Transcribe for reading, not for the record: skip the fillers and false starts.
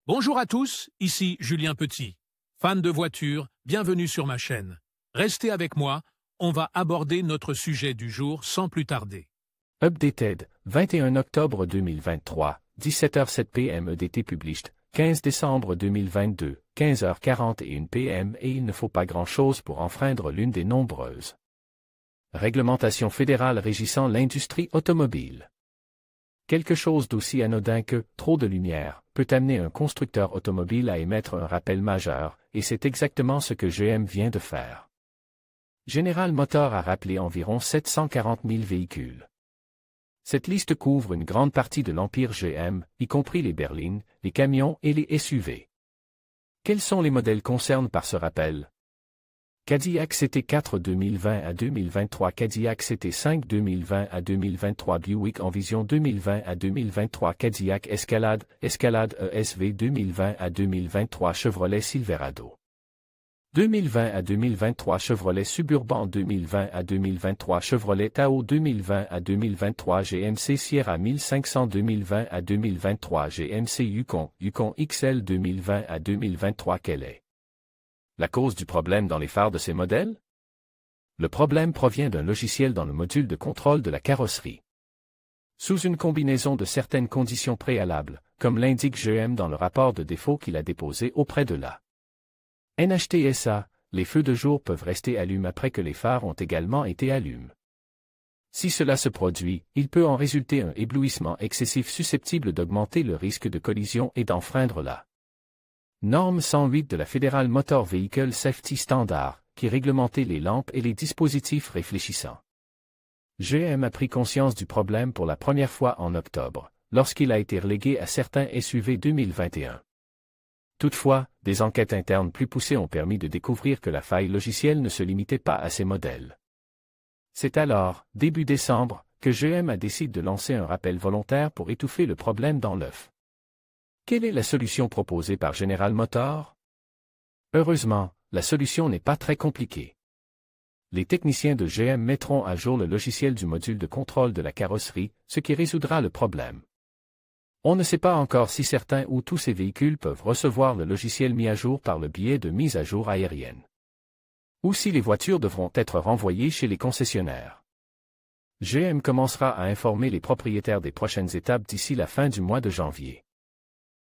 Bonjour à tous, ici Julien Petit. Fan de voitures, bienvenue sur ma chaîne. Restez avec moi, on va aborder notre sujet du jour sans plus tarder. Updated, 21 octobre 2023, 17h07 p.m. EDT Published, 15 décembre 2022, 15h41 p.m. et il ne faut pas grand-chose pour enfreindre l'une des nombreuses réglementations fédérales régissant l'industrie automobile. Quelque chose d'aussi anodin que trop de lumière peut amener un constructeur automobile à émettre un rappel majeur, et c'est exactement ce que GM vient de faire. General Motors a rappelé environ 740 000 véhicules. Cette liste couvre une grande partie de l'empire GM, y compris les berlines, les camions et les SUV. Quels sont les modèles concernés par ce rappel? Cadillac CT4 2020 à 2023, Cadillac CT5 2020 à 2023, Buick Envision 2020 à 2023, Cadillac Escalade ESV 2020 à 2023, Chevrolet Silverado 2020 à 2023, Chevrolet Suburban 2020 à 2023, Chevrolet Tahoe 2020 à 2023, GMC Sierra 1500 2020 à 2023, GMC Yukon XL 2020 à 2023. Quelle est la cause du problème dans les phares de ces modèles? Le problème provient d'un logiciel dans le module de contrôle de la carrosserie. Sous une combinaison de certaines conditions préalables, comme l'indique GM dans le rapport de défaut qu'il a déposé auprès de la NHTSA, les feux de jour peuvent rester allumés après que les phares ont également été allumés. Si cela se produit, il peut en résulter un éblouissement excessif susceptible d'augmenter le risque de collision et d'enfreindre la norme 108 de la Federal Motor Vehicle Safety Standard, qui réglementait les lampes et les dispositifs réfléchissants. GM a pris conscience du problème pour la première fois en octobre, lorsqu'il a été relégué à certains SUV 2021. Toutefois, des enquêtes internes plus poussées ont permis de découvrir que la faille logicielle ne se limitait pas à ces modèles. C'est alors, début décembre, que GM a décidé de lancer un rappel volontaire pour étouffer le problème dans l'œuf. Quelle est la solution proposée par General Motors? Heureusement, la solution n'est pas très compliquée. Les techniciens de GM mettront à jour le logiciel du module de contrôle de la carrosserie, ce qui résoudra le problème. On ne sait pas encore si certains ou tous ces véhicules peuvent recevoir le logiciel mis à jour par le biais de mise à jour aérienne. Ou si les voitures devront être renvoyées chez les concessionnaires. GM commencera à informer les propriétaires des prochaines étapes d'ici la fin du mois de janvier.